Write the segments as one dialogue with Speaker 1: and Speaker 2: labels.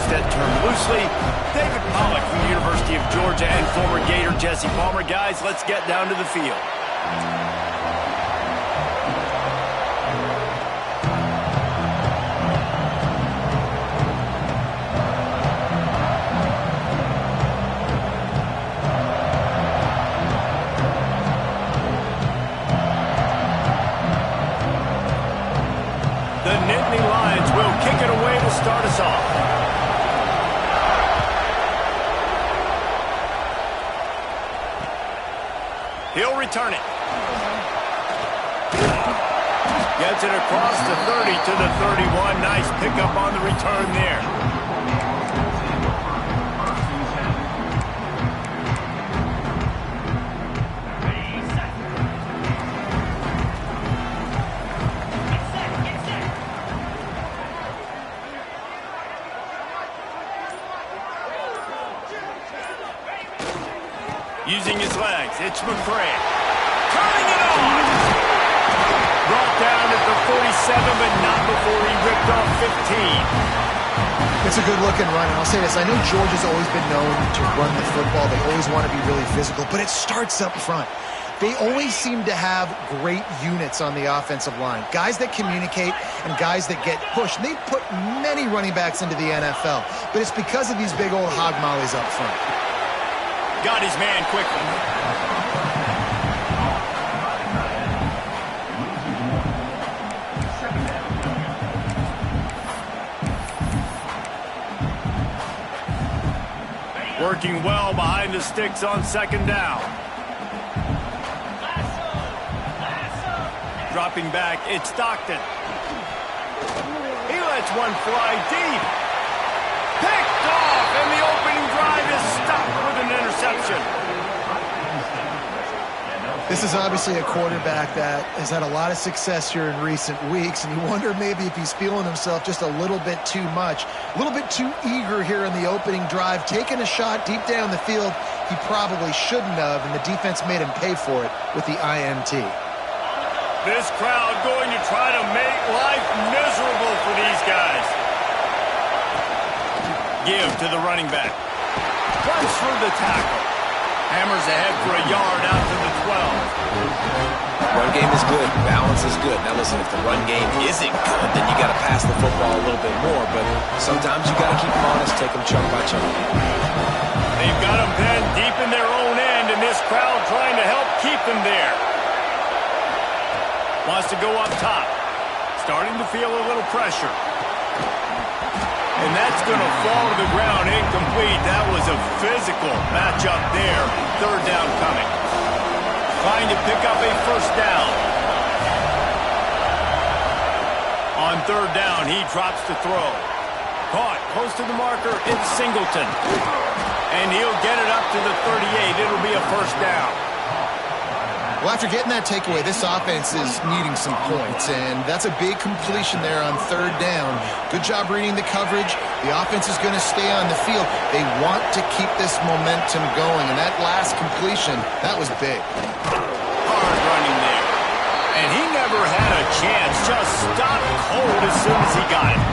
Speaker 1: use that term loosely. David Pollock from the University of Georgia and former Gator Jesse Palmer. Guys, let's get down to the field.
Speaker 2: Start us off. He'll return it. Gets it across the 30 to the 31. Nice pickup on the return there. Using his legs, it's McCray. Turning it on! Brought down at the 47, but not before he ripped off 15.
Speaker 3: It's a good-looking run, and I'll say this. I know Georgia's always been known to run the football. They always want to be really physical, but it starts up front. They always seem to have great units on the offensive line. Guys that communicate and guys that get pushed. They've put many running backs into the NFL, but it's because of these big old hog mollies up front.
Speaker 2: Got his man quickly. Working well behind the sticks on second down. Dropping back, it's Stockton. He lets one fly deep. Picked off, and the opening drive is stopped with an interception.
Speaker 3: This is obviously a quarterback that has had a lot of success here in recent weeks, and you wonder maybe if he's feeling himself just a little bit too much, a little bit too eager here in the opening drive, taking a shot deep down the field he probably shouldn't have, and the defense made him pay for it with the INT.
Speaker 2: This crowd going to try to make life miserable for these guys. Give to the running back. Runs through the tackle. Hammers ahead for a yard out to the 12.
Speaker 4: Run game is good. Balance is good. Now listen, if the run game isn't good, then you got to pass the football a little bit more. But sometimes you got to keep them honest, take them chunk by chunk.
Speaker 2: They've got them pinned deep in their own end, and this crowd trying to help keep them there. Wants to go up top. Starting to feel a little pressure. And that's going to fall to the ground incomplete. That was a physical matchup there. Third down coming. Trying to pick up a first down. On third down, he drops to throw. Caught close to the marker. It's Singleton. And he'll get it up to the 38. It'll be a first down.
Speaker 3: Well, after getting that takeaway, this offense is needing some points, and that's a big completion there on third down. Good job reading the coverage. The offense is going to stay on the field. They want to keep this momentum going, and that last completion, that was big.
Speaker 2: Hard running there. And he never had a chance. Just stopped cold as soon as he got it.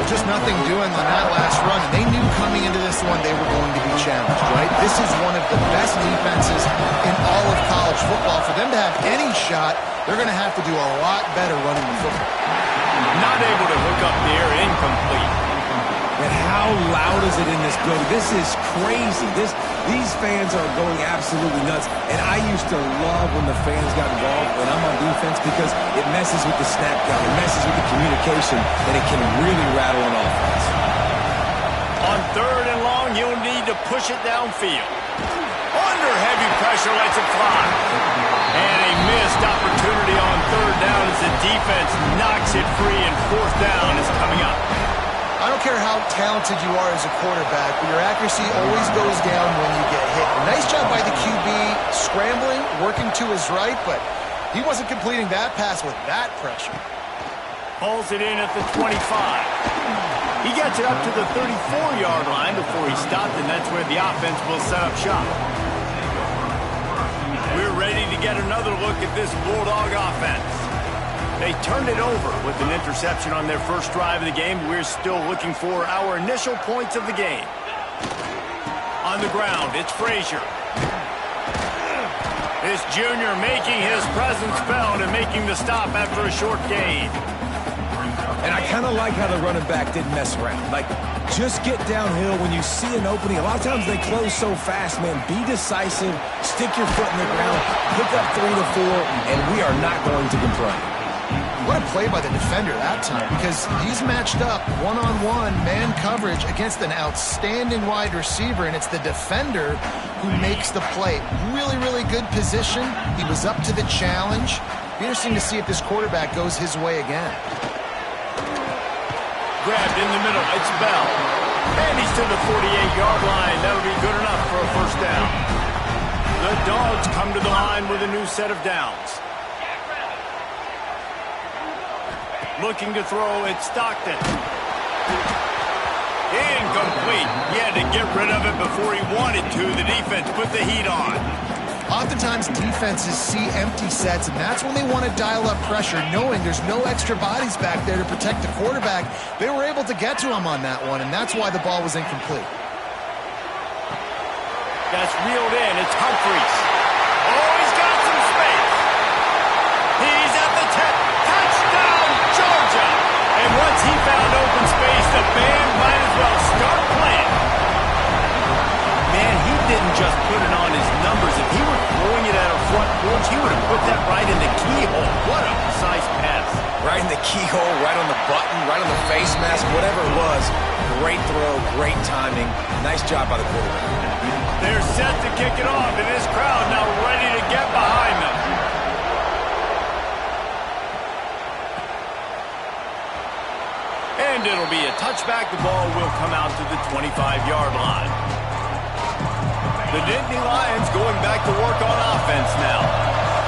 Speaker 3: Just nothing doing on that last run, and they knew coming into this one they were going to be challenged, right? This is one of the best defenses in all of college football. For them to have any shot, they're going to have to do a lot better running the football.
Speaker 2: Not able to hook up there, incomplete.
Speaker 5: And how loud is it in this building? This is crazy. These fans are going absolutely nuts. And I used to love when the fans got involved when I'm on defense because it messes with the snap count. It messes with the communication, and it can really rattle an offense.
Speaker 2: On third and long, you'll need to push it downfield. Under heavy pressure, lets it fly. And a missed opportunity on third down as the defense knocks it free, and fourth down is coming up.
Speaker 3: I don't care how talented you are as a quarterback, but your accuracy always goes down when you get hit. Nice job by the QB scrambling, working to his right, but he wasn't completing that pass with that pressure.
Speaker 2: Pulls it in at the 25. He gets it up to the 34-yard line before he stopped, and that's where the offense will set up shop. We're ready to get another look at this Bulldog offense. They turned it over with an interception on their first drive of the game. We're still looking for our initial points of the game. On the ground, it's Frazier. This junior making his presence felt and making the stop after a short gain.
Speaker 5: And I kind of like how the running back didn't mess around. Like, just get downhill when you see an opening. A lot of times they close so fast, man. Be decisive, stick your foot in the ground, pick up 3 to 4, and we are not going to confront.
Speaker 3: What a play by the defender that time, because he's matched up one-on-one man coverage against an outstanding wide receiver, and it's the defender who makes the play. Really, really good position. He was up to the challenge. Be interesting to see if this quarterback goes his way again.
Speaker 2: Grabbed in the middle, it's Bell. And he's to the 48-yard line. That'll be good enough for a first down. The Dogs come to the line with a new set of downs. Looking to throw, it's Stockton. Incomplete. He had to get rid of it before he wanted to. The defense put the heat on.
Speaker 3: Oftentimes defenses see empty sets, and that's when they want to dial up pressure, knowing there's no extra bodies back there to protect the quarterback. They were able to get to him on that one, and that's why the ball was incomplete.
Speaker 2: That's reeled in. It's Humphries. Oh, he's got some space. He's at the 10. Touchdown, Georgia. And once he found open space, the band might as well start playing. Man, he didn't just put it on his numbers. If he were throwing it at a front porch, he would have put that right in the keyhole. What a precise pass.
Speaker 4: Right in the keyhole, right on the button, right on the face mask, whatever it was. Great throw, great timing. Nice job by the quarterback.
Speaker 2: They're set to kick it off, and this crowd now ready to get behind them. And it'll be a touchback. The ball will come out to the 25-yard line. The Nittany Lions going back to work on offense now.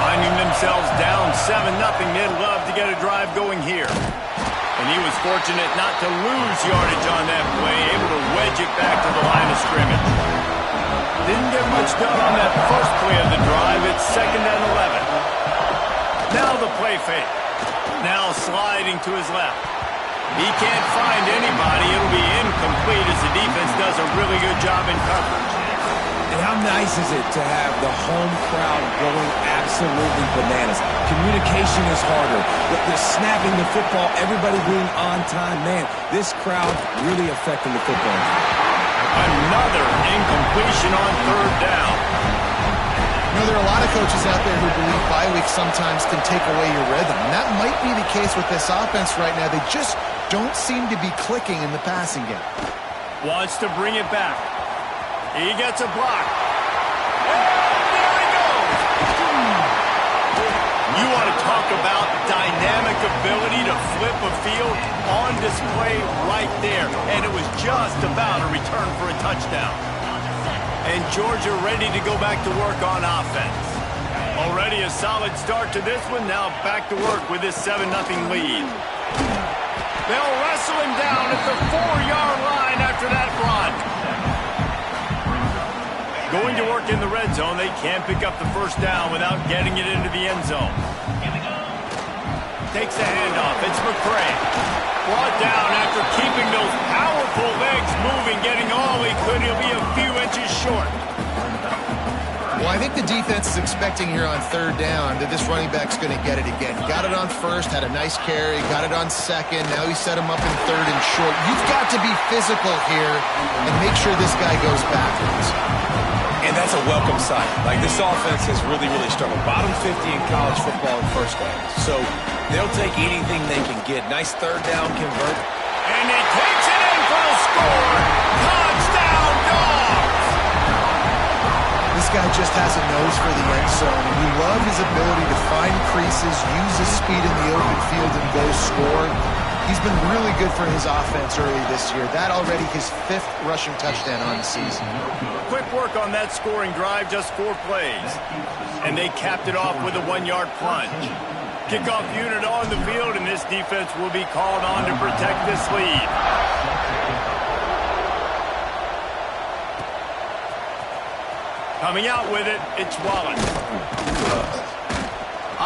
Speaker 2: Finding themselves down 7-0, they'd love to get a drive going here. And he was fortunate not to lose yardage on that play, able to wedge it back to the line of scrimmage. Didn't get much done on that first play of the drive. It's 2nd and 11. Now the play fake. Now sliding to his left. He can't find anybody. It'll be incomplete as the defense does a really good job in coverage.
Speaker 5: And how nice is it to have the home crowd going absolutely bananas? Communication is harder. The snapping the football, everybody being on time. Man, this crowd really affecting the football.
Speaker 2: Another incompletion on 3rd down.
Speaker 3: You know, there are a lot of coaches out there who believe bye weeks sometimes can take away your rhythm. And that might be the case with this offense right now. They just don't seem to be clicking in the passing game.
Speaker 2: Wants to bring it back. He gets a block. And there he goes. You want to talk about dynamic ability to flip a field on display right there. And it was just about a return for a touchdown. And Georgia ready to go back to work on offense. Already a solid start to this one. Now back to work with this 7-0 lead. They'll wrestle him down at the 4-yard line after that run. Going to work in the red zone. They can't pick up the first down without getting it into the end zone. Takes the handoff. It's McCray. Brought down after keeping those powerful legs moving, getting all he could. He'll be a few inches short.
Speaker 3: Well, I think the defense is expecting here on 3rd down that this running back's going to get it again. Got it on 1st, had a nice carry, got it on 2nd. Now he set him up in 3rd and short. You've got to be physical here and make sure this guy goes backwards.
Speaker 5: And that's a welcome sight. Like, this offense has really, really struggled. Bottom 50 in college football in first downs. So they'll take anything they can get. Nice 3rd down convert.
Speaker 2: And he takes it in for the score. Touchdown, Dogs!
Speaker 3: This guy just has a nose for the end zone, and we love his ability to find creases, use his speed in the open field, and go score. He's been really good for his offense early this year. That already his 5th rushing touchdown on the season.
Speaker 2: Quick work on that scoring drive, just 4 plays. And they capped it off with a 1-yard plunge. Kickoff unit on the field, and this defense will be called on to protect this lead. Coming out with it, it's Wallace.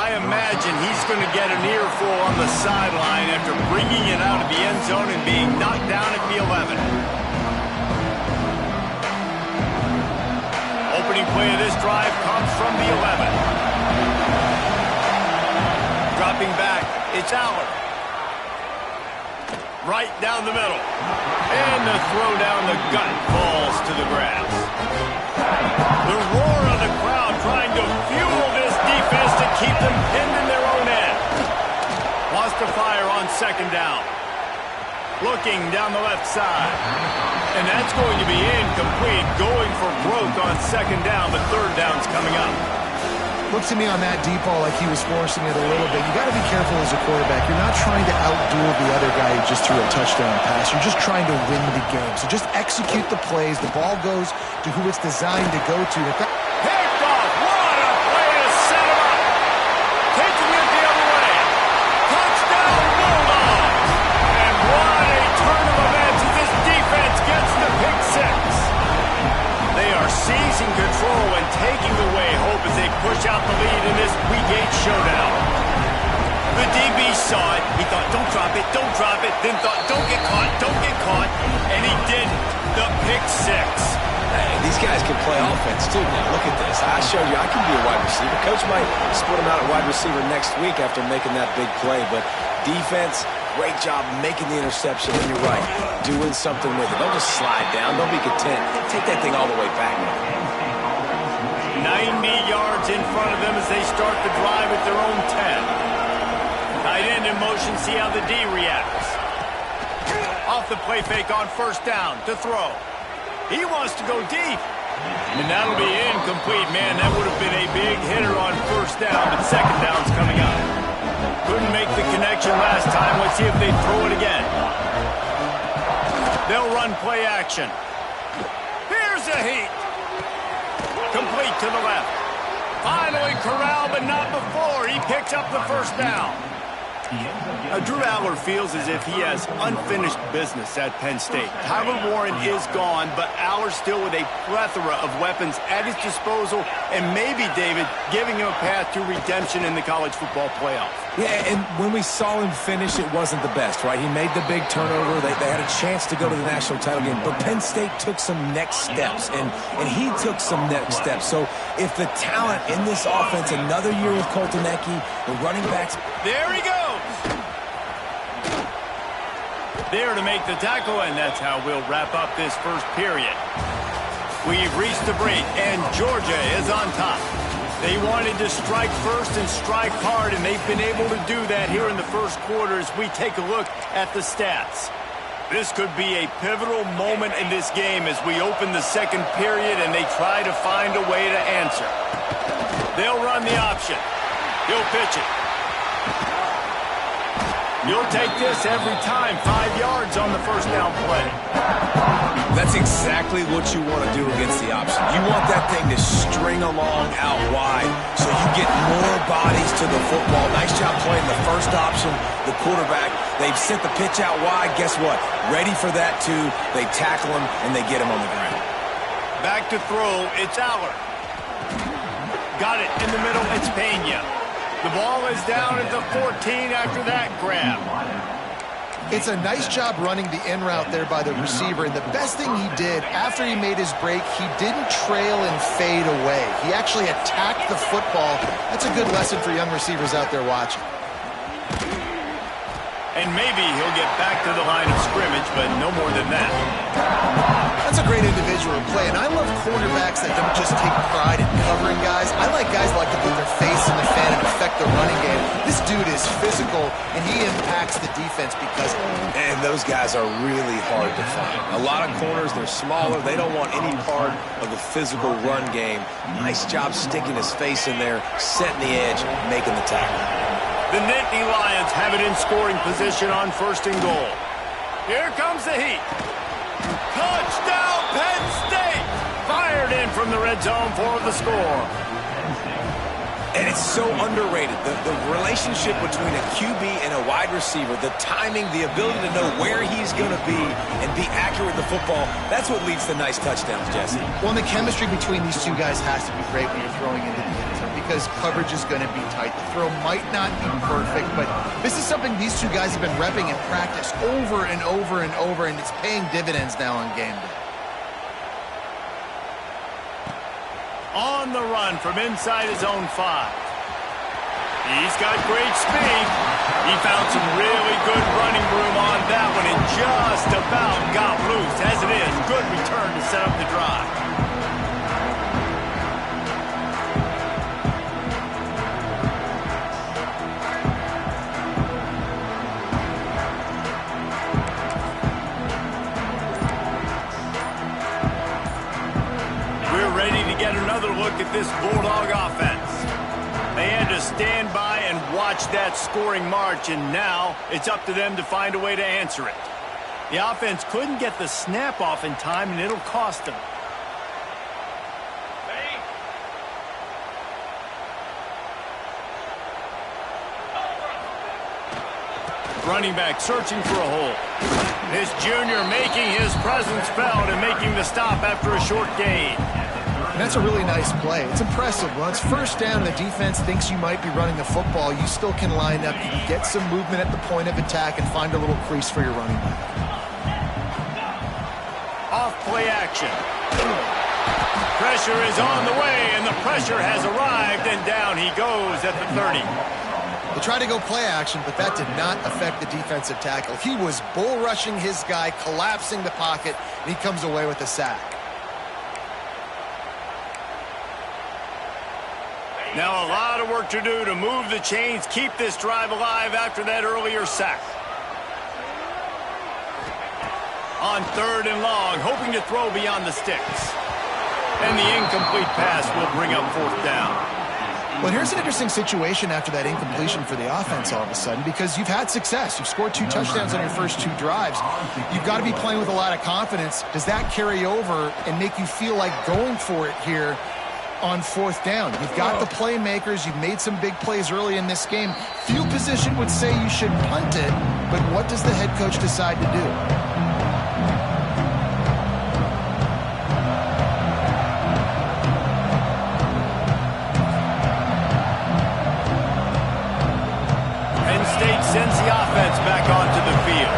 Speaker 2: I imagine he's going to get an earful on the sideline after bringing it out of the end zone and being knocked down at the 11. Opening play of this drive comes from the 11. Dropping back, it's Aller. Right down the middle. And the throw down the gut falls to the grass. The roar of the crowd trying to fuel this defense to keep them pinned in their own end. Wants to fire on second down. Looking down the left side. And that's going to be incomplete. Going for broke on second down, but third down's coming up.
Speaker 3: Looks to me on that deep ball like he was forcing it a little bit. You got to be careful as a quarterback. You're not trying to outduel the other guy who just threw a touchdown pass. You're just trying to win the game. So just execute the plays. The ball goes to who it's designed to go to.
Speaker 2: Picked off. What a way to set him up. Taking it the other way. Touchdown, Bulldogs. And what a turn of events as this defense gets the pick six. They are seizing control and taking away hope as they push out the lead in this Week 8 showdown. The DB saw it. He thought, don't drop it, don't drop it. Then thought, don't get caught, don't get caught. And he didn't. The pick six.
Speaker 4: Hey, these guys can play offense, too. Now, look at this. I showed you I can be a wide receiver. Coach might split him out at wide receiver next week after making that big play. But defense, great job making the interception. And you're right, doing something with it. Don't just slide down. Don't be content. Take that thing all the way back.
Speaker 2: 90 yards in front of them as they start the drive at their own 10. Tight end in motion, see how the D reacts. Off the play fake on first down to throw. He wants to go deep. And that'll be incomplete. Man, that would have been a big hitter on first down, but second down's coming up. Couldn't make the connection last time. Let's see if they throw it again. They'll run play action. Here's a heat. Complete to the left. Finally corralled, but not before. He picks up the first down. Drew Aller feels as if he has unfinished business at Penn State. Tyler Warren is gone, but Aller still with a plethora of weapons at his disposal, and maybe, David, giving him a path to redemption in the college football playoff.
Speaker 5: Yeah, and when we saw him finish, it wasn't the best, right? He made the big turnover. They had a chance to go to the national title game, but Penn State took some next steps, and he took some next steps. So if the talent in this offense, another year with Colton Ecke, the running backs.
Speaker 2: There he goes. There to make the tackle, and that's how we'll wrap up this first period. We've reached the break, and Georgia is on top. They wanted to strike first and strike hard, and they've been able to do that here in the first quarter as we take a look at the stats. This could be a pivotal moment in this game as we open the second period and they try to find a way to answer. They'll run the option. He'll pitch it. You'll take this every time. 5 yards on the first down play.
Speaker 5: That's exactly what you want to do against the option. You want that thing to string along out wide so you get more bodies to the football. Nice job playing the first option, the quarterback. They've sent the pitch out wide. Guess what? Ready for that, too. They tackle him, and they get him on the ground.
Speaker 2: Back to throw. It's Aller. Got it in the middle. It's Pena. The ball is down at the 14 after that grab.
Speaker 3: It's a nice job running the in route there by the receiver, and the best thing he did after he made his break, he didn't trail and fade away. He actually attacked the football. That's a good lesson for young receivers out there watching.
Speaker 2: And maybe he'll get back to the line of scrimmage, but no more than that.
Speaker 3: That's a great individual play, and I love cornerbacks that don't just take pride in covering guys. I like guys that like to put their face in the fan and affect the running game. This dude is physical, and he impacts the defense because of it.
Speaker 4: And those guys are really hard to find. A lot of corners, they're smaller. They don't want any part of the physical run game. Nice job sticking his face in there, setting the edge, making the tackle.
Speaker 2: The Nittany Lions have it in scoring position on first and goal. Here comes the heat. Touchdown, Penn State! Fired in from the red zone for the score.
Speaker 5: And it's so underrated. The relationship between a QB and a wide receiver, the timing, the ability to know where he's going to be and be accurate with the football, that's what leads to nice touchdowns, Jesse.
Speaker 3: Well, and the chemistry between these two guys has to be great when you're throwing into the end zone. because coverage is going to be tight. The throw might not be perfect, but this is something these two guys have been repping in practice over and over and over, and it's paying dividends now on game day.
Speaker 2: On the run from inside his own 5. He's got great speed. He found some really good running room on that one and just about got loose. As it is, good return to set up the drive. We're ready to get another look at this Bulldog offense. They had to stand by and watch that scoring march, and now it's up to them to find a way to answer it. The offense couldn't get the snap off in time, and it'll cost them. Running back searching for a hole. This junior making his presence felt and making the stop after a short gain.
Speaker 3: And that's a really nice play. It's impressive. When it's first down and the defense thinks you might be running the football, you still can line up. You can get some movement at the point of attack and find a little crease for your running back.
Speaker 2: Off play action. Pressure is on the way, and the pressure has arrived, and down he goes at the 30.
Speaker 3: They tried to go play action, but that did not affect the defensive tackle. He was bull rushing his guy, collapsing the pocket, and he comes away with a sack.
Speaker 2: Now a lot of work to do to move the chains, keep this drive alive after that earlier sack. On 3rd and long, hoping to throw beyond the sticks. And the incomplete pass will bring up 4th down.
Speaker 3: Well, here's an interesting situation after that incompletion for the offense all of a sudden, because you've had success. You've scored 2 touchdowns on your first 2 drives. You've got to be playing with a lot of confidence. Does that carry over and make you feel like going for it here on 4th down? You've got the playmakers. You've made some big plays early in this game. Field position would say you should punt it, but what does the head coach decide to do?
Speaker 2: Sends the offense back onto the field.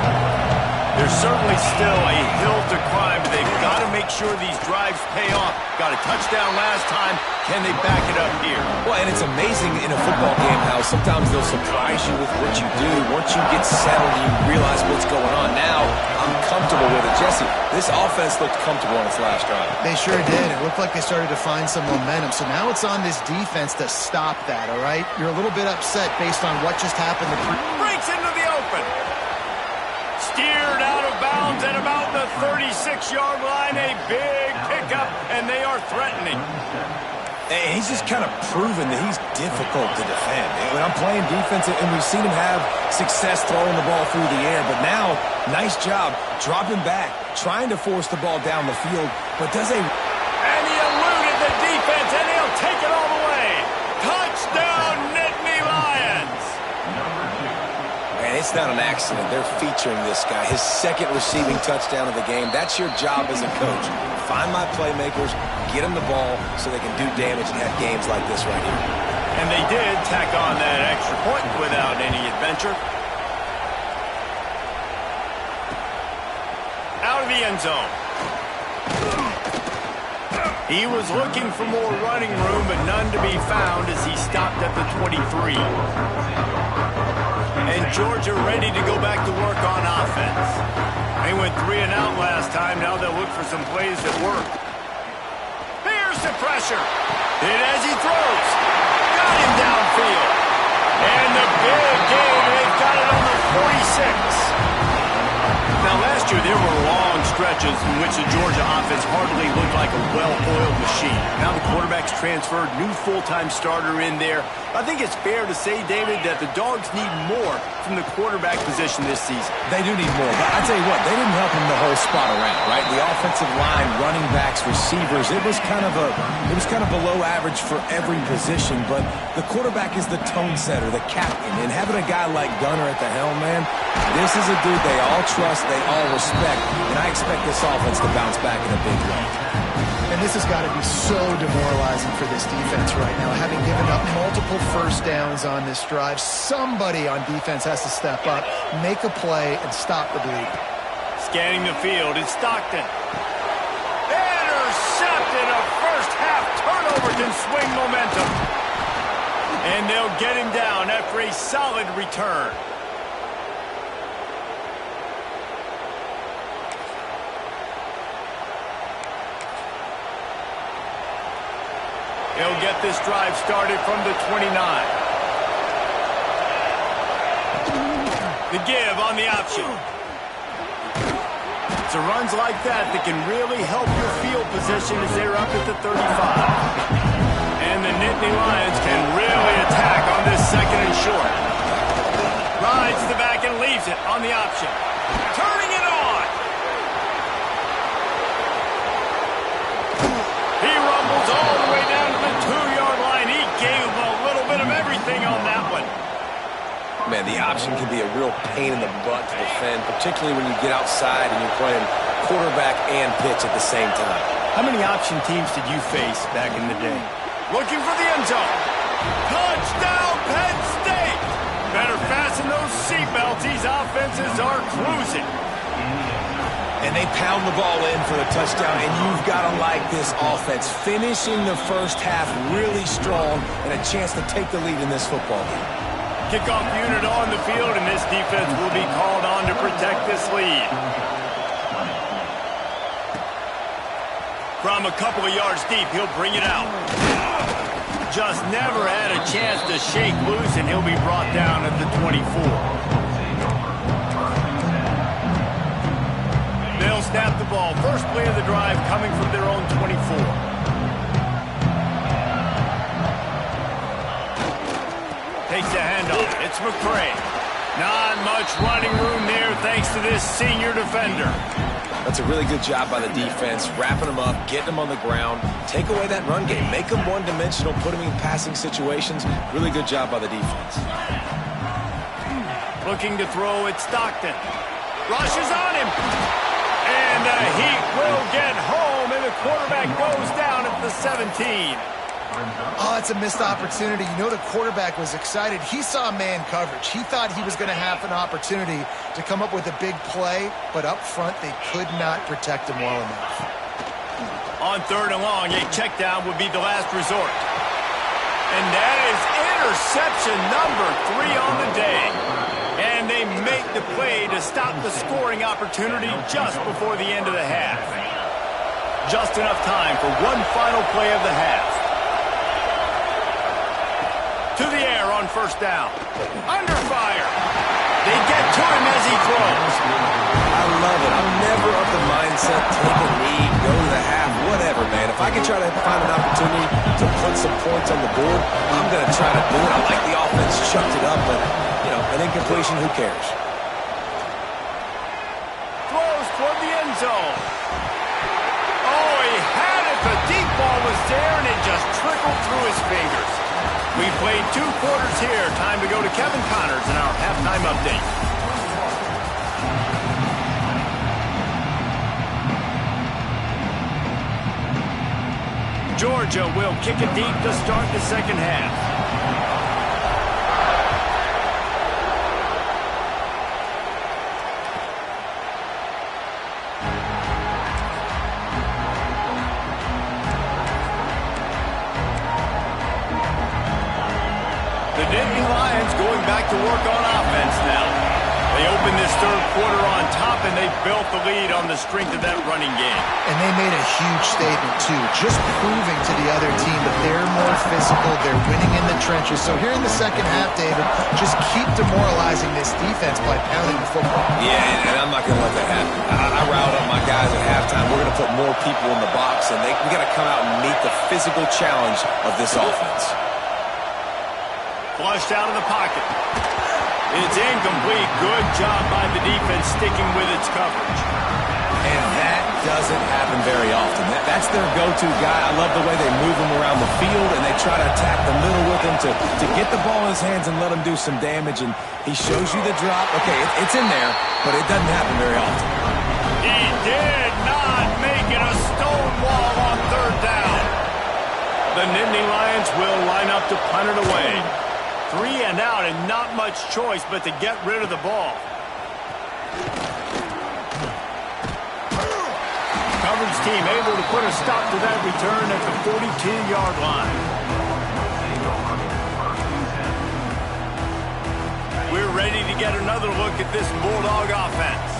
Speaker 2: There's certainly still a hill to climb, but they've got to make sure these drives pay off. Got a touchdown last time. Can they back it up here?
Speaker 4: Well, and it's amazing in a football game how sometimes they'll surprise you with what you do. Once you get settled, you realize what's going on. Now, I'm comfortable with it. Jesse, this offense looked comfortable on its last drive.
Speaker 3: They sure did. It looked like they started to find some momentum. So now it's on this defense to stop that, all right? You're a little bit upset based on what just happened.
Speaker 2: Breaks into the open. Steered out of bounds at about the 36-yard line. A big pickup, and they are threatening.
Speaker 5: And he's just kind of proven that he's difficult to defend. When I'm playing defense, and we've seen him have success throwing the ball through the air, but now, nice job dropping back, trying to force the ball down the field, but does a...
Speaker 2: And he eluded the defense, and he'll take it all the way. Touchdown, Nittany Lions.
Speaker 4: And it's not an accident. They're featuring this guy. His 2nd receiving touchdown of the game. That's your job as a coach. Find my playmakers, get them the ball so they can do damage and have games like this right here.
Speaker 2: And they did tack on that extra point without any adventure. Out of the end zone. He was looking for more running room, but none to be found as he stopped at the 23. And Georgia ready to go back to work on offense. They went 3 and out last time. Now they'll look for some plays that work. Here's the pressure. And as he throws, got him downfield. And the big game, they've got it on the 46. Now, last year, there were long stretches in which the Georgia offense hardly looked like a well-oiled machine. Now the quarterback's transferred, new full-time starter in there. I think it's fair to say, David, that the Dogs need more from the quarterback position this season.
Speaker 5: They do need more, but I tell you what, they didn't help him the whole spot around, right? The offensive line, running backs, receivers, it was kind of below average for every position, but the quarterback is the tone setter, the captain, and having a guy like Gunner at the helm, man, this is a dude they all trust, they all respect, and I expect expect this offense to bounce back in a big way.
Speaker 3: And this has got to be so demoralizing for this defense right now. Having given up multiple first downs on this drive, somebody on defense has to step up, make a play, and stop the bleed.
Speaker 2: Scanning the field, it's Stockton. Intercepted. A first half turnover can swing momentum. And they'll get him down after a solid return. He'll get this drive started from the 29. The give on the option. It's a runs like that can really help your field position as they're up at the 35. And the Nittany Lions can really attack on this second and short. Rides the back and leaves it on the option. Turning it on. He rumbles all the way down to the 2-yard line. He gave a little bit of everything on that one.
Speaker 4: Man, the option can be a real pain in the butt to defend, particularly when you get outside and you're playing quarterback and pitch at the same time.
Speaker 2: How many option teams did you face back in the day? Looking for the end zone. Touchdown, Penn State! Better fasten those seatbelts. These offenses are cruising.
Speaker 5: And they pound the ball in for the touchdown, and you've got to like this offense. Finishing the first half really strong and a chance to take the lead in this football game.
Speaker 2: Kickoff unit on the field, and this defense will be called on to protect this lead. From a couple of yards deep, he'll bring it out. Just never had a chance to shake loose, and he'll be brought down at the 24. They'll snap the ball. First play of the drive coming from their own 24. Takes the handoff. It's McCray. Not much running room there thanks to this senior defender.
Speaker 4: That's a really good job by the defense, wrapping them up, getting them on the ground, take away that run game, make them one-dimensional, put them in passing situations. Really good job by the defense.
Speaker 2: Looking to throw, it's Stockton. Rushes on him. And the Heat will get home, and the quarterback goes down at the 17.
Speaker 3: Oh, it's a missed opportunity. You know the quarterback was excited. He saw man coverage. He thought he was going to have an opportunity to come up with a big play, but up front they could not protect him well enough.
Speaker 2: On third and long, a check down would be the last resort. And that is interception number 3 on the day. And they make the play to stop the scoring opportunity just before the end of the half. Just enough time for one final play of the half. To the air on first down. Under fire. They get to him as he throws.
Speaker 4: I love it. I'm never of the mindset, take a knee, go to the half, whatever, man. If I can try to find an opportunity to put some points on the board, I'm going to try to do it. I like the offense chucked it up, but, you know, an incompletion, who cares?
Speaker 2: Throws toward the end zone. Oh, he had it. The deep ball was there, and it just trickled through his fingers. We played 2 quarters here. Time to go to Kevin Connors in our halftime update. Georgia will kick it deep to start the second half. The Nittany Lions going back to work on offense now. They opened this third quarter on top, and they built the lead on the strength of that running game.
Speaker 3: And they made a huge statement, too, just proving to the other team that they're more physical, they're winning in the trenches. So here in the second half, David, just keep demoralizing this defense by pounding the football.
Speaker 4: Yeah, and I'm not going to let that happen. I riled up my guys at halftime. We're going to put more people in the box, and we got to come out and meet the physical challenge of this offense.
Speaker 2: Flushed out of the pocket. It's incomplete. Good job by the defense sticking with its coverage.
Speaker 5: And that doesn't happen very often. That's their go-to guy. I love the way they move him around the field, and they try to attack the middle with him to get the ball in his hands and let him do some damage. And he shows you the drop. Okay, it's in there, but it doesn't happen very often.
Speaker 2: He did not make it a stone wall on third down. The Nittany Lions will line up to punt it away. 3 and out and not much choice but to get rid of the ball. Coverage team able to put a stop to that return at the 42-yard line. We're ready to get another look at this Bulldog offense.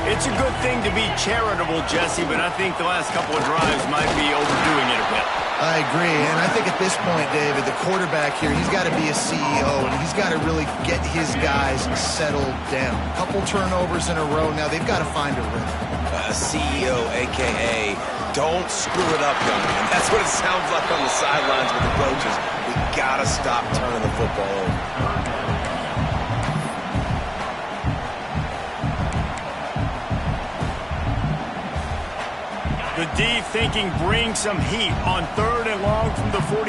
Speaker 2: It's a good thing to be charitable, Jesse, but I think the last couple of drives might be overdoing it a bit.
Speaker 3: I agree, and I think at this point, David, the quarterback here, he's got to be a CEO, and he's got to really get his guys settled down. A couple turnovers in a row. Now they've got to find a rhythm.
Speaker 4: A CEO, a.k.a. don't screw it up, young man. That's what it sounds like on the sidelines with the coaches. We got to stop turning the football over.
Speaker 2: The D thinking bring some heat on 3rd and long from the 44.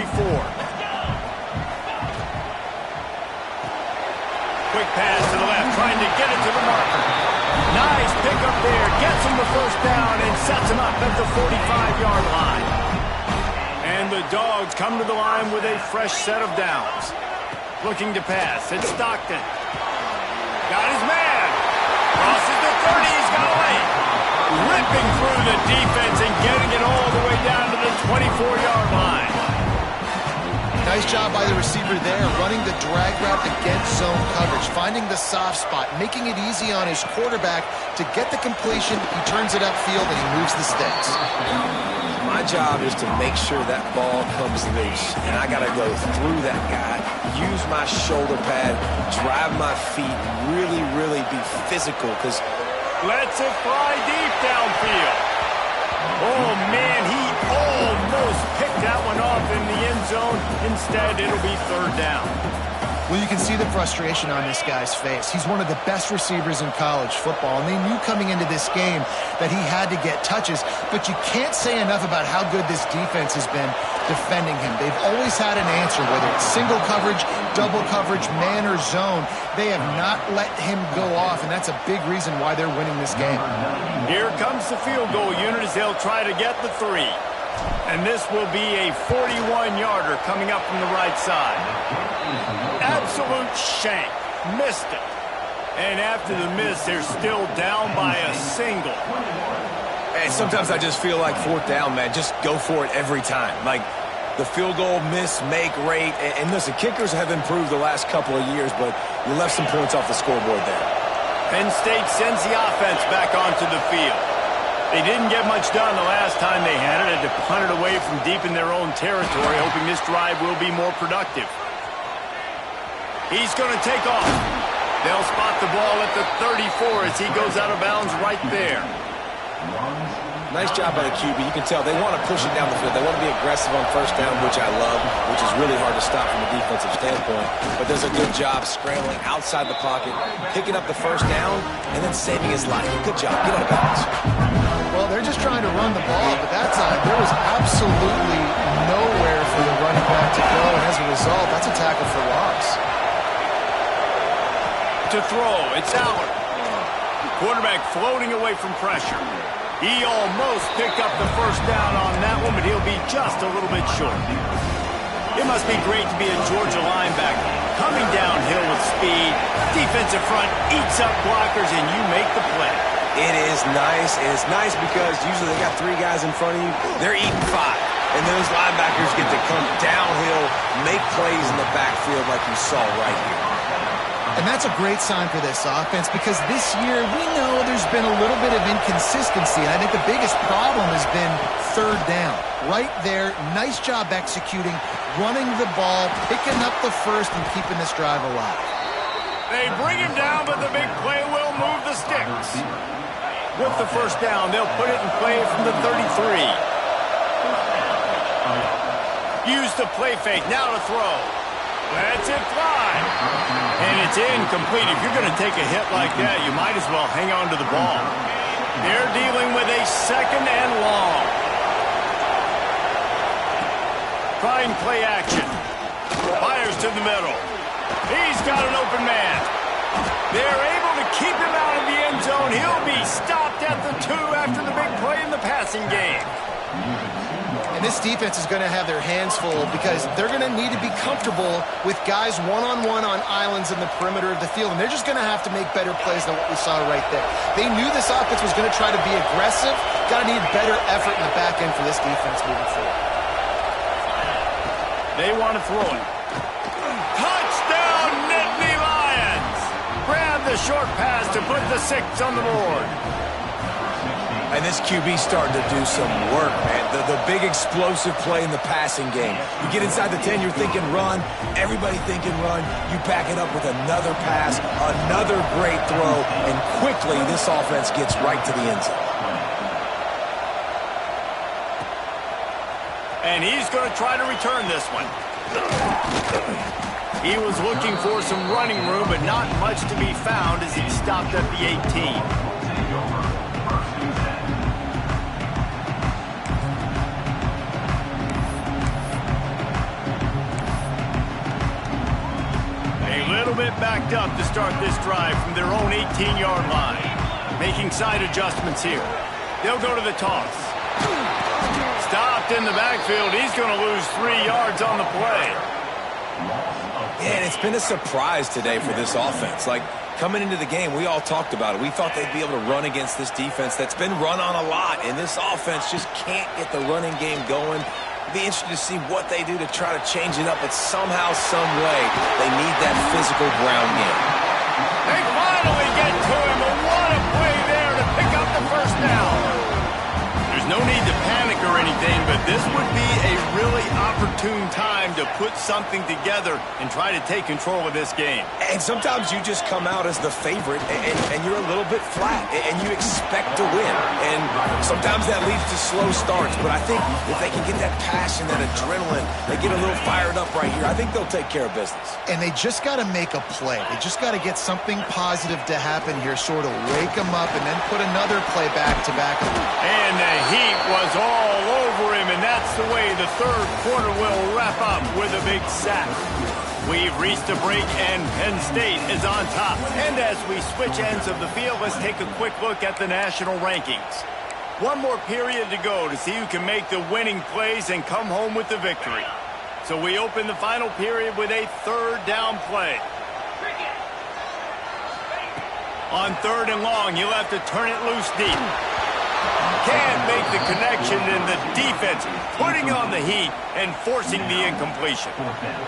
Speaker 2: Quick pass to the left, trying to get it to the marker. Nice pickup there, gets him the first down and sets him up at the 45-yard line. And the Dogs come to the line with a fresh set of downs. Looking to pass, it's Stockton. Got his man. Crosses the 30, he's got away. Ripping through the defense and getting it all the way down to the 24-yard line.
Speaker 3: Nice job by the receiver there, running the drag route against zone coverage, finding the soft spot, making it easy on his quarterback to get the completion. He turns it upfield and he moves the sticks.
Speaker 4: My job is to make sure that ball comes loose, and I got to go through that guy, use my shoulder pad, drive my feet, really be physical, because
Speaker 2: lets it fly deep downfield. Oh, man, he almost picked that one off in the end zone. Instead, it'll be 3rd down.
Speaker 3: Well, you can see the frustration on this guy's face. He's one of the best receivers in college football, and they knew coming into this game that he had to get touches, but you can't say enough about how good this defense has been defending him. They've always had an answer, whether it's single coverage, double coverage, man or zone. They have not let him go off, and that's a big reason why they're winning this game.
Speaker 2: Here comes the field goal unit as they'll try to get the 3. And this will be a 41-yarder coming up from the right side. Absolute shank. Missed it. And after the miss, they're still down by a single.
Speaker 4: Hey, sometimes I just feel like 4th down, man. Just go for it every time. Like the field goal miss, make rate. And listen, kickers have improved the last couple of years, but you left some points off the scoreboard there.
Speaker 2: Penn State sends the offense back onto the field. They didn't get much done the last time they had it. Had to punt it away from deep in their own territory, hoping this drive will be more productive. He's going to take off. They'll spot the ball at the 34 as he goes out of bounds right there.
Speaker 4: Nice job by the QB. You can tell they want to push it down the field. They want to be aggressive on 1st down, which I love, which is really hard to stop from a defensive standpoint. But there's a good job scrambling outside the pocket, picking up the 1st down, and then saving his life. Good job. Get out of bounds.
Speaker 3: Well, they're just trying to run the ball, but that time there was absolutely nowhere for the running back to go, and as a result, that's a tackle for loss.
Speaker 2: To throw, it's Allen. Quarterback floating away from pressure. He almost picked up the 1st down on that one, but he'll be just a little bit short. It must be great to be a Georgia linebacker. Coming downhill with speed, defensive front eats up blockers, and you make the play.
Speaker 4: It is nice, and it's nice because usually they got 3 guys in front of you. They're eating 5, and those linebackers get to come downhill, make plays in the backfield like you saw right here.
Speaker 3: And that's a great sign for this offense because this year we know there's been a little bit of inconsistency. And I think the biggest problem has been 3rd down. Right there, nice job executing, running the ball, picking up the 1st, and keeping this drive alive.
Speaker 2: They bring him down, but the big play will move the sticks. With the 1st down, they'll put it in play from the 33. Use the play fake, now to throw. Lets it fly. And it's incomplete. If you're going to take a hit like that, you might as well hang on to the ball. They're dealing with a 2nd and long. Trying play action. Fires to the middle. He's got an open man. They're able to keep him out of the end zone. He'll be stopped at the 2 after the big play in the passing game.
Speaker 3: And this defense is going to have their hands full because they're going to need to be comfortable with guys one-on-one on islands in the perimeter of the field. And they're just going to have to make better plays than what we saw right there. They knew this offense was going to try to be aggressive. Got to need better effort in the back end for this defense moving forward.
Speaker 2: They want to throw it. Touchdown, Nittany Lions! Grab the short pass to put the 6 on the board.
Speaker 4: And this QB starting to do some work, man. The big explosive play in the passing game. You get inside the 10, you're thinking run. Everybody thinking run. You back it up with another pass, another great throw, and quickly this offense gets right to the end zone.
Speaker 2: And he's going to try to return this one. He was looking for some running room, but not much to be found as he stopped at the 18. Bit backed up to start this drive from their own 18-yard line. Making side adjustments here. They'll go to the toss. Stopped in the backfield. He's going to lose 3 yards on the play.
Speaker 4: Yeah, and it's been a surprise today for this offense. Like, coming into the game, we all talked about it. We thought they'd be able to run against this defense that's been run on a lot, and this offense just can't get the running game going. Be interested to see what they do to try to change it up, but somehow, some way, they need that physical ground game.
Speaker 2: They finally get to him, but what a play there to pick up the first down. There's no need to panic or anything, but this would be a really opportune time to put something together and try to take control of this game.
Speaker 4: And sometimes you just come out as the favorite, and you're a little bit flat, and you expect to win. And sometimes that leads to slow starts, but I think if they can get that passion, that adrenaline, they get a little fired up right here, I think they'll take care of business.
Speaker 3: And they just got to make a play. They just got to get something positive to happen here, sort of wake them up, and then put another play back to back.
Speaker 2: And the heat was all over him, and that's the way the third quarter will wrap up with a big sack. We've reached a break, and Penn State is on top. And as we switch ends of the field, let's take a quick look at the national rankings. One more period to go to see who can make the winning plays and come home with the victory. So we open the final period with a third down play. On 3rd and long, he'll have to turn it loose deep. Can't make the connection, and the defense putting on the heat and forcing the incompletion.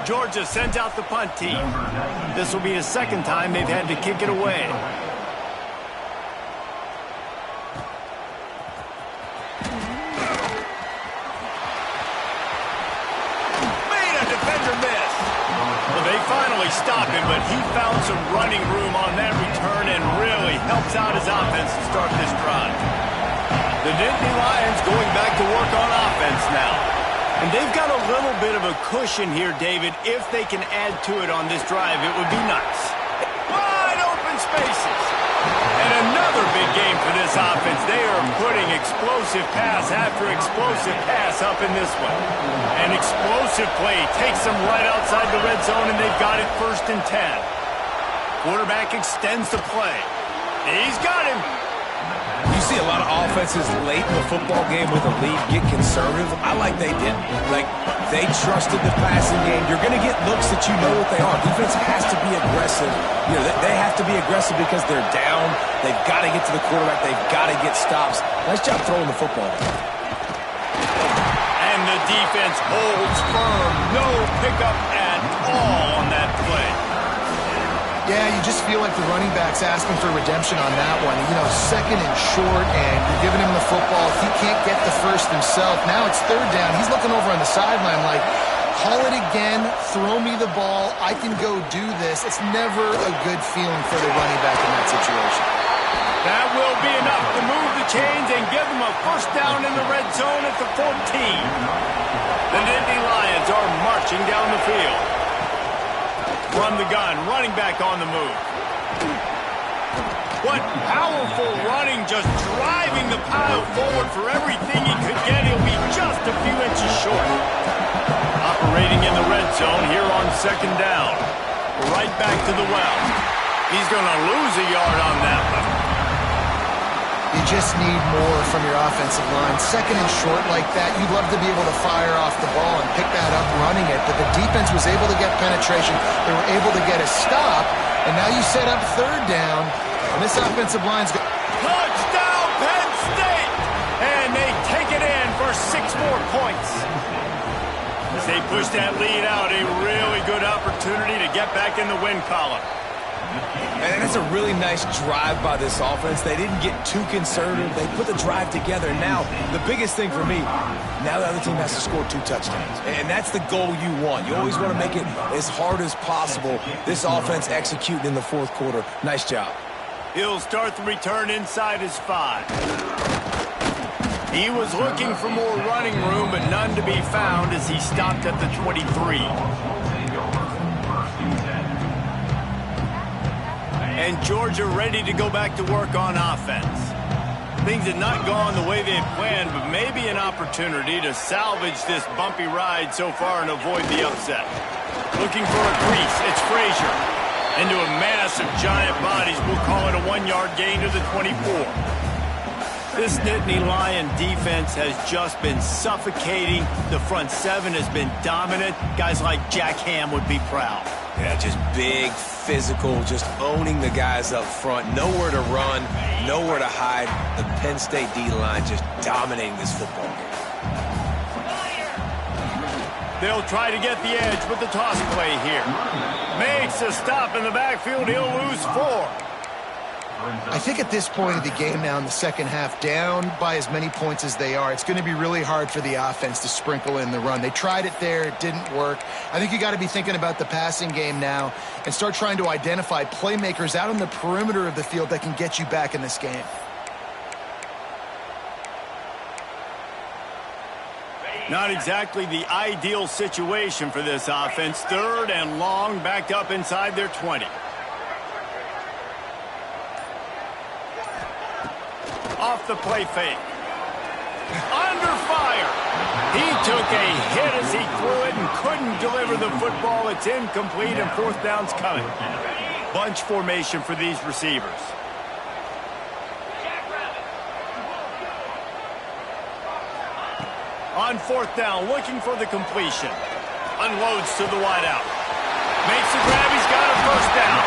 Speaker 2: Georgia sends out the punt team. This will be the second time they've had to kick it away. Made a defender miss. Well, they finally stop him, but he found some running room on that return and really helps out his offense to start this drive. The Nittany Lions going back to work on offense now. And they've got a little bit of a cushion here, David. If they can add to it on this drive, it would be nice. Wide open spaces. And another big game for this offense. They are putting explosive pass after explosive pass up in this one. An explosive play takes them right outside the red zone, and they've got it 1st and 10. Quarterback extends the play. He's got him.
Speaker 5: You see a lot of offenses late in the football game with a lead get conservative. I like they didn't. Like, they trusted the passing game. You're going to get looks that you know what they are. Defense has to be aggressive. You know, they have to be aggressive because they're down. They've got to get to the quarterback. They've got to get stops. Nice job throwing the football.
Speaker 2: And the defense holds firm. No pickup at all on that play.
Speaker 3: Yeah, you just feel like the running back's asking for redemption on that one. You know, 2nd and short, and you're giving him the football. He can't get the first himself. Now it's 3rd down. He's looking over on the sideline like, call it again, throw me the ball, I can go do this. It's never a good feeling for the running back in that situation.
Speaker 2: That will be enough to move the chains and give them a 1st down in the red zone at the 14. The Nittany Lions are marching down the field. From the gun, running back on the move. What powerful running, just driving the pile forward for everything he could get. He'll be just a few inches short. Operating in the red zone here on 2nd down. Right back to the well. He's going to lose a yard on that one.
Speaker 3: You just need more from your offensive line. Second and short like that, you'd love to be able to fire off the ball and pick that up running it, but the defense was able to get penetration. They were able to get a stop, and now you set up third down, and this offensive line's going.
Speaker 2: Touchdown, Penn State! And they take it in for 6 more points. As they push that lead out, a really good opportunity to get back in the win column.
Speaker 5: And it's a really nice drive by this offense. They didn't get too conservative. They put the drive together. Now, the biggest thing for me, now the other team has to score 2 touchdowns. And that's the goal you want. You always want to make it as hard as possible. This offense executing in the fourth quarter. Nice job.
Speaker 2: He'll start the return inside his 5. He was looking for more running room, but none to be found as he stopped at the 23. And Georgia ready to go back to work on offense. Things had not gone the way they had planned, but maybe an opportunity to salvage this bumpy ride so far and avoid the upset. Looking for a crease, it's Frazier. Into a mass of giant bodies, we'll call it a 1-yard gain to the 24. This Nittany Lion defense has just been suffocating. The front 7 has been dominant. Guys like Jack Ham would be proud.
Speaker 5: Yeah, just big, physical, just owning the guys up front. Nowhere to run, nowhere to hide. The Penn State D-line just dominating this football game.
Speaker 2: They'll try to get the edge with the toss play here. Makes a stop in the backfield. He'll lose 4.
Speaker 3: I think at this point of the game now in the second half, down by as many points as they are, it's going to be really hard for the offense to sprinkle in the run. They tried it there. It didn't work. I think you got to be thinking about the passing game now and start trying to identify playmakers out on the perimeter of the field that can get you back in this game.
Speaker 2: Not exactly the ideal situation for this offense. 3rd and long, backed up inside their 20. Off the play fake. Under fire. He took a hit as he threw it and couldn't deliver the football. It's incomplete and 4th down's coming. Bunch formation for these receivers. On 4th down, looking for the completion. Unloads to the wideout. Makes a grab, he's got a 1st down.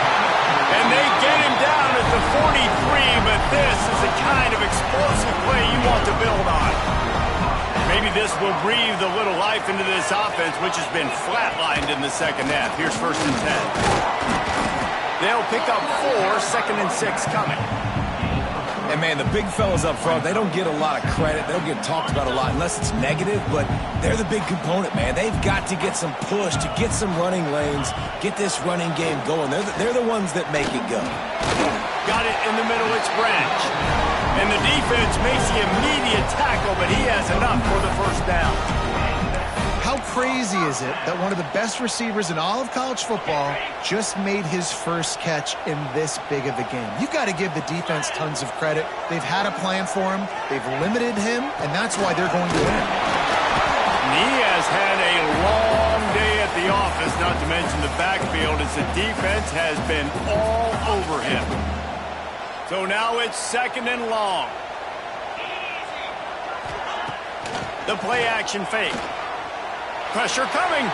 Speaker 2: And they get him down at the 43, but this is the kind of explosive play you want to build on. Maybe this will breathe a little life into this offense, which has been flatlined in the second half. Here's 1st and 10. They'll pick up 4, 2nd and 6 coming.
Speaker 5: And, man, the big fellas up front, they don't get a lot of credit. They don't get talked about a lot unless it's negative, but they're the big component, man. They've got to get some push, to get some running lanes, get this running game going. They're the ones that make it go.
Speaker 2: Got it in the middle, it's Branch. And the defense makes the immediate tackle, but he has enough for the 1st down.
Speaker 3: How crazy is it that one of the best receivers in all of college football just made his first catch in this big of a game? You've got to give the defense tons of credit. They've had a plan for him. They've limited him, and that's why they're going to win.
Speaker 2: He has had a long day at the office, not to mention the backfield, as the defense has been all over him. So now it's 2nd and long. The play action fake. Pressure coming.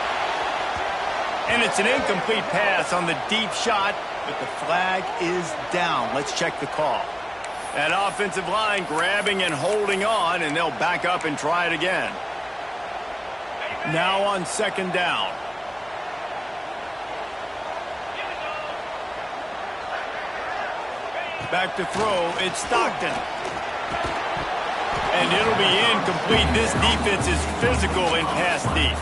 Speaker 2: And it's an incomplete pass on the deep shot, but the flag is down. Let's check the call. That offensive line grabbing and holding on, and they'll back up and try it again. Now on 2nd down. Back to throw, it's Stockton. And it'll be incomplete. This defense is physical in pass deep.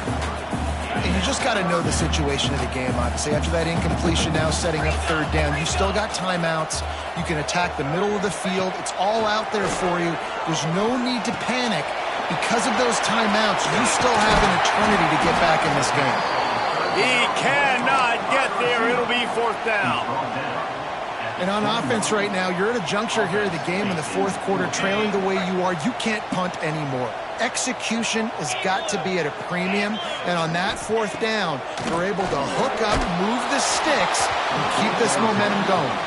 Speaker 3: And you just got to know the situation of the game, obviously. After that incompletion, now setting up 3rd down, you still got timeouts. You can attack the middle of the field. It's all out there for you. There's no need to panic. Because of those timeouts, you still have an eternity to get back in this game.
Speaker 2: He cannot get there. It'll be 4th down.
Speaker 3: And on offense right now, you're at a juncture here of the game in the fourth quarter, trailing the way you are. You can't punt anymore. Execution has got to be at a premium, and on that fourth down, you're able to hook up, move the sticks, and keep this momentum going.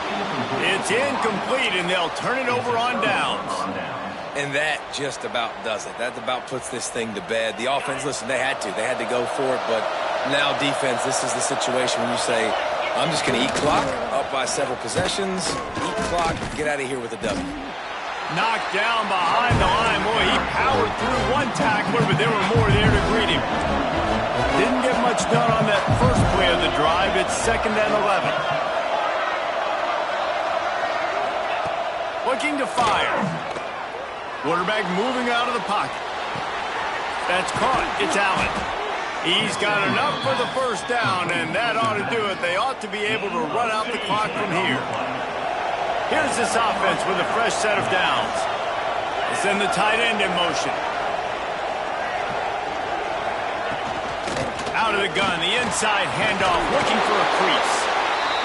Speaker 2: It's incomplete, and they'll turn it over on downs.
Speaker 4: And that just about does it. That about puts this thing to bed. The offense, listen, they had to go for it, but now defense, this is the situation when you say, I'm just going to eat clock, up by several possessions, eat clock, get out of here with a W.
Speaker 2: Knocked down behind the line. Boy, he powered through one tackler, but there were more there to greet him. Didn't get much done on that first play of the drive. It's 2nd and 11. Looking to fire. Quarterback moving out of the pocket. That's caught. It's Allen. He's got enough for the first down, and that ought to do it. They ought to be able to run out the clock from here. Here's this offense with a fresh set of downs. They send the tight end in motion. Out of the gun, the inside handoff, looking for a crease.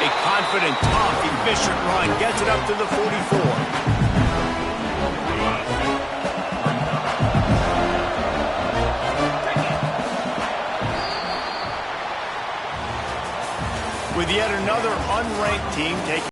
Speaker 2: A confident, tough, efficient run gets it up to the 44. With yet another unranked team taking